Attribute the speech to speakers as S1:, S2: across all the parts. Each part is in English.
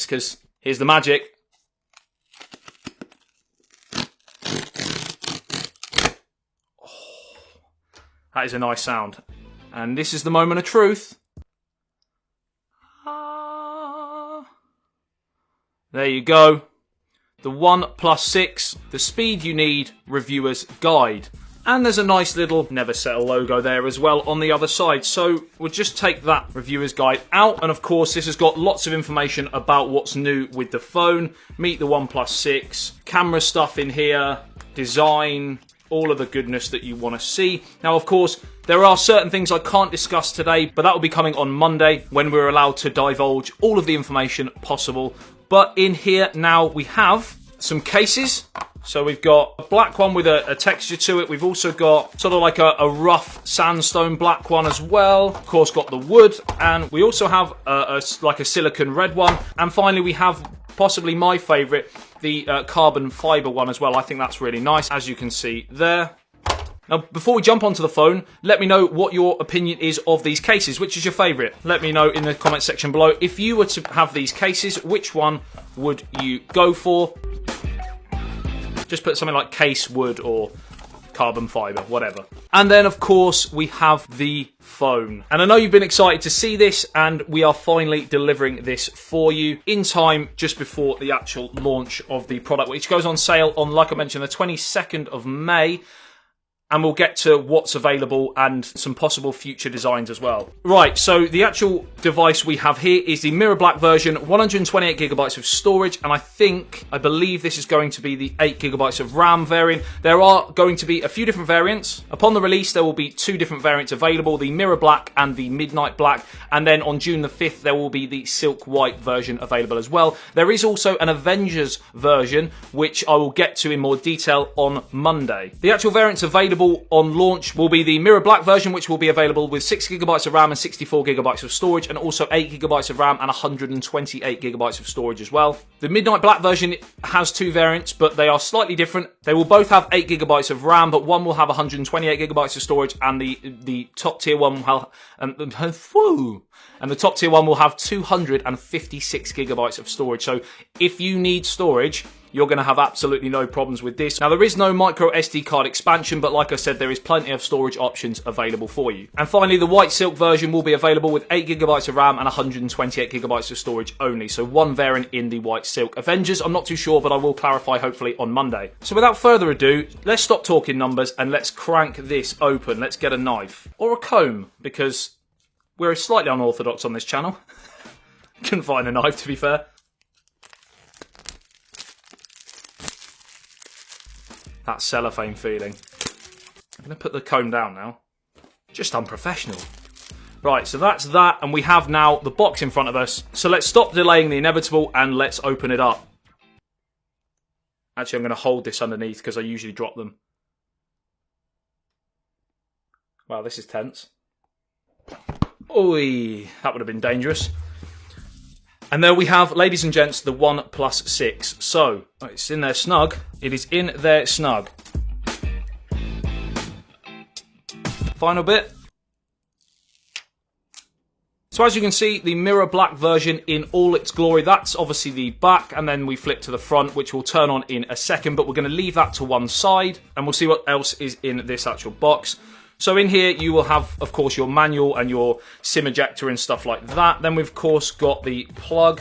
S1: because here's the magic. Oh, that is a nice sound. And this is the moment of truth. There you go. The Oneplus 6, the speed you need, reviewer's guide. And there's a nice little Never Settle logo there as well on the other side. So we'll just take that reviewer's guide out. And of course, this has got lots of information about what's new with the phone. Meet the Oneplus 6, camera stuff in here, design, all of the goodness that you want to see. Now, of course, there are certain things I can't discuss today, but that will be coming on Monday when we're allowed to divulge all of the information possible. But in here now we have some cases. So we've got a black one with a texture to it. We've also got sort of like a rough sandstone black one as well. Of course, got the wood. And we also have like a silicon red one. And finally, we have possibly my favourite, the carbon fibre one as well. I think that's really nice, as you can see there. Now, before we jump onto the phone, let me know what your opinion is of these cases. Which is your favourite? Let me know in the comment section below. If you were to have these cases, which one would you go for? Just put something like case, wood, or carbon fibre, whatever. And then, of course, we have the phone. And I know you've been excited to see this, and we are finally delivering this for you in time just before the actual launch of the product, which goes on sale on, like I mentioned, the 22nd of May. And we'll get to what's available and some possible future designs as well. Right, so the actual device we have here is the mirror black version, 128GB of storage, and I believe this is going to be the 8GB of RAM variant. There are going to be a few different variants. Upon the release, there will be 2 different variants available, the mirror black and the midnight black, and then on June the 5th, there will be the silk white version available as well. There is also an Avengers version, which I will get to in more detail on Monday. The actual variants available on launch will be the mirror black version, which will be available with 6GB of RAM and 64GB of storage, and also 8GB of RAM and 128GB of storage as well. The midnight black version has 2 variants, but they are slightly different. They will both have 8GB of RAM, but one will have 128GB of storage, and the top tier one will have and the top tier one will have 256GB of storage. So if you need storage, you're going to have absolutely no problems with this. Now, there is no micro SD card expansion, but like I said, there is plenty of storage options available for you. And finally, the white silk version will be available with 8GB of RAM and 128GB of storage only. So 1 variant in the white silk. Avengers, I'm not too sure, but I will clarify hopefully on Monday. So without further ado, let's stop talking numbers and let's crank this open. Let's get a knife or a comb, because we're slightly unorthodox on this channel. Couldn't find a knife, to be fair. That cellophane feeling. I'm going to put the comb down now. Just unprofessional. Right, so that's that, and we have now the box in front of us. So let's stop delaying the inevitable and let's open it up. Actually, I'm going to hold this underneath because I usually drop them. Wow, this is tense. Oi, that would have been dangerous. And there we have, ladies and gents, the Oneplus 6. So, it's in there snug. It is in there snug. Final bit. So as you can see, the mirror black version in all its glory. That's obviously the back, and then we flip to the front, which will turn on in a second. But we're going to leave that to one side, and we'll see what else is in this actual box. So in here, you will have, of course, your manual and your SIM ejector and stuff like that. Then we've, of course, got the plug.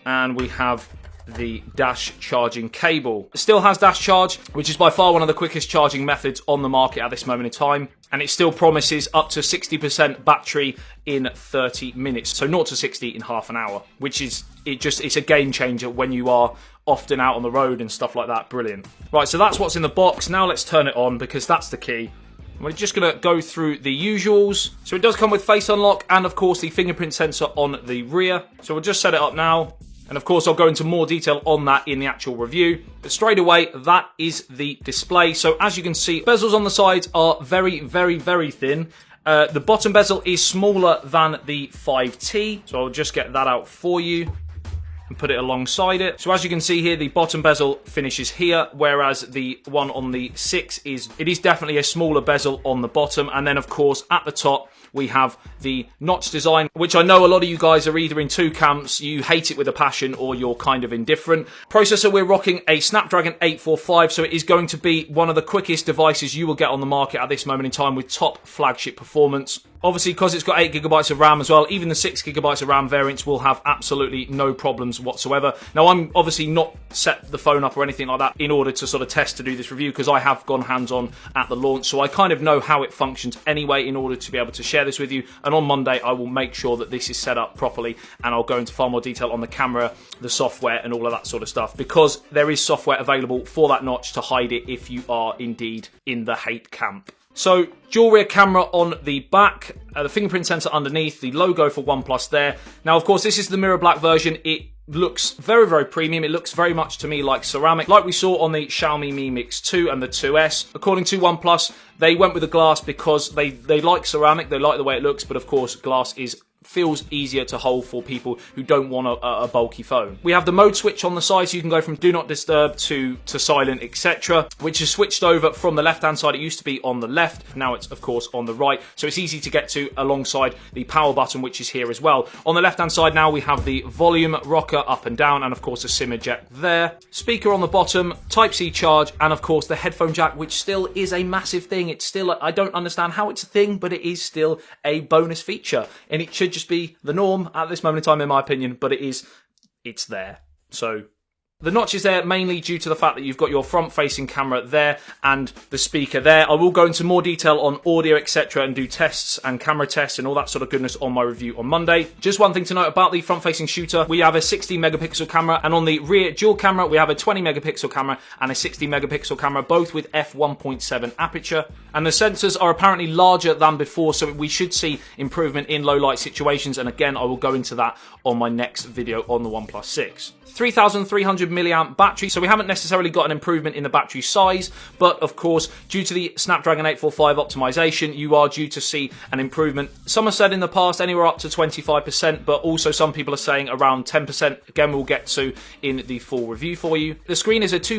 S1: And we have the dash charging cable. It still has dash charge, which is by far one of the quickest charging methods on the market at this moment in time. And it still promises up to 60% battery in 30 minutes. So 0 to 60 in half an hour, which is, it's a game changer when you are often out on the road and stuff like that. Brilliant. Right, so that's what's in the box. Now let's turn it on, because that's the key. We're just going to go through the usuals. So it does come with face unlock and, of course, the fingerprint sensor on the rear. So we'll just set it up now. And, of course, I'll go into more detail on that in the actual review. But straight away, that is the display. So as you can see, bezels on the sides are very, very, very thin. The bottom bezel is smaller than the 5T. So I'll just get that out for you. and put it alongside it. So as you can see here, the bottom bezel finishes here, whereas the one on the 6 is definitely a smaller bezel on the bottom. And then of course at the top we have the notch design, which I know a lot of you guys are either in two camps. You hate it with a passion or you're kind of indifferent. Processor, we're rocking a Snapdragon 845, so it is going to be one of the quickest devices you will get on the market at this moment in time with top flagship performance. Obviously, because it's got 8GB of RAM as well, even the 6GB of RAM variants will have absolutely no problems whatsoever. Now, I'm obviously not set the phone up or anything like that in order to sort of test to do this review, because I have gone hands-on at the launch, so I kind of know how it functions anyway in order to be able to share this with you. And on Monday, I will make sure that this is set up properly, and I'll go into far more detail on the camera, the software, and all of that sort of stuff, because there is software available for that notch to hide it if you are indeed in the hate camp. So, dual rear camera on the back, the fingerprint sensor underneath, the logo for OnePlus there. Now, of course, this is the mirror black version. It looks very, very premium. It looks very much to me like ceramic, like we saw on the Xiaomi Mi Mix 2 and the 2S. According to OnePlus, they went with the glass because they like ceramic, they like the way it looks, but of course, glass feels easier to hold for people who don't want a bulky phone. We have the mode switch on the side, so you can go from do not disturb to silent, etc., which is switched over from the left hand side. It used to be on the left, now it's of course on the right, so it's easy to get to alongside the power button, which is here as well. On the left hand side now we have the volume rocker up and down, and of course a SIM eject there. Speaker on the bottom, Type-C charge, and of course the headphone jack, which still is a massive thing. It's still, I don't understand how it's a thing, but it is still a bonus feature, and it should just be the norm at this moment in time, in my opinion, but it's there. So the notch is there mainly due to the fact that you've got your front-facing camera there and the speaker there. I will go into more detail on audio, etc., and do tests and camera tests and all that sort of goodness on my review on Monday. Just one thing to note about the front-facing shooter, we have a 16-megapixel camera, and on the rear dual camera, we have a 20-megapixel camera and a 60-megapixel camera, both with f1.7 aperture. And the sensors are apparently larger than before, so we should see improvement in low-light situations, and again, I will go into that on my next video on the OnePlus 6. 3,300 milliamp battery, so we haven't necessarily got an improvement in the battery size, but of course, due to the Snapdragon 845 optimization, you are due to see an improvement. Some have said in the past anywhere up to 25%, but also some people are saying around 10%. Again, we'll get to in the full review for you. The screen is a if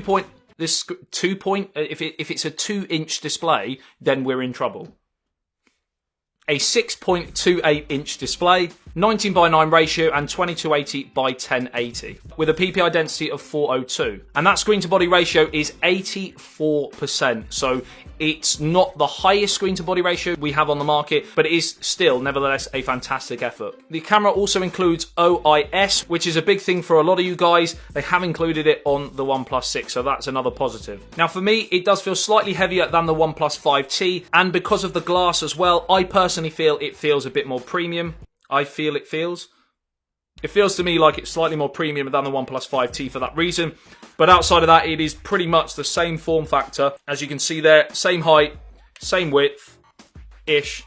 S1: it's a 2-inch display, then we're in trouble. A 6.28-inch display, 19:9 ratio, and 2280 by 1080, with a PPI density of 402. And that screen-to-body ratio is 84%, so it's not the highest screen-to-body ratio we have on the market, but it is still, nevertheless, a fantastic effort. The camera also includes OIS, which is a big thing for a lot of you guys. They have included it on the OnePlus 6, so that's another positive. Now, for me, it does feel slightly heavier than the OnePlus 5T, and because of the glass as well, I personally feel it feels a bit more premium. It feels to me like it's slightly more premium than the OnePlus 5T for that reason. But outside of that, it is pretty much the same form factor. As you can see there, same height, same width-ish.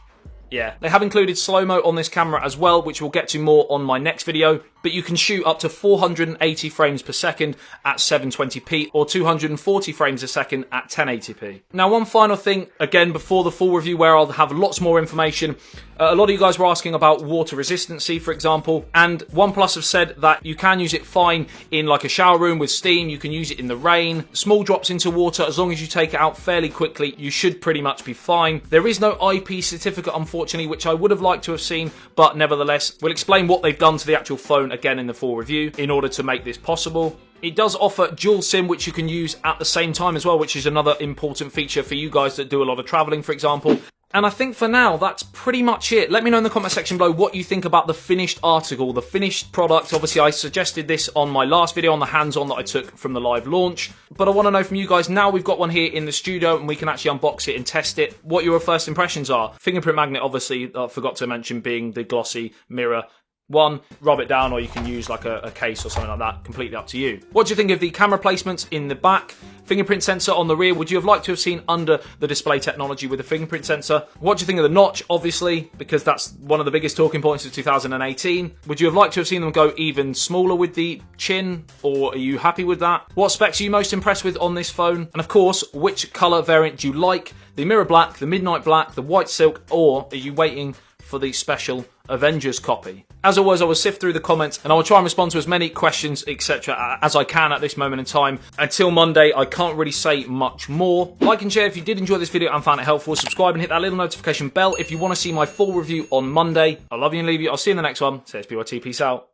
S1: Yeah, they have included slow-mo on this camera as well, which we'll get to more on my next video. But you can shoot up to 480 frames per second at 720p or 240 frames a second at 1080p. Now, one final thing, again, before the full review where I'll have lots more information. A lot of you guys were asking about water resistancy, for example, and OnePlus have said that you can use it fine in like a shower room with steam, you can use it in the rain, small drops into water, as long as you take it out fairly quickly, you should pretty much be fine. There is no IP certificate, unfortunately, which I would have liked to have seen, but nevertheless, we'll explain what they've done to the actual phone again in the full review in order to make this possible. It does offer dual SIM, which you can use at the same time as well, which is another important feature for you guys that do a lot of traveling, for example. And I think for now, that's pretty much it. Let me know in the comment section below what you think about the finished article, the finished product. Obviously, I suggested this on my last video on the hands-on that I took from the live launch. But I want to know from you guys, now we've got one here in the studio and we can actually unbox it and test it, what your first impressions are. Fingerprint magnet, obviously, I forgot to mention, being the glossy mirror. One, rub it down, or you can use like a case or something like that. Completely up to you. What do you think of the camera placements in the back? Fingerprint sensor on the rear. Would you have liked to have seen under the display technology with a fingerprint sensor? What do you think of the notch, obviously, because that's one of the biggest talking points of 2018. Would you have liked to have seen them go even smaller with the chin, or are you happy with that? What specs are you most impressed with on this phone? And of course, which colour variant do you like? The mirror black, the midnight black, the white silk, or are you waiting for the special Avengers copy. As always, I will sift through the comments and I will try and respond to as many questions, etc. as I can at this moment in time. Until Monday, I can't really say much more. Like and share if you did enjoy this video and found it helpful. Subscribe and hit that little notification bell if you want to see my full review on Monday. I love you and leave you. I'll see you in the next one. CSPYT, peace out.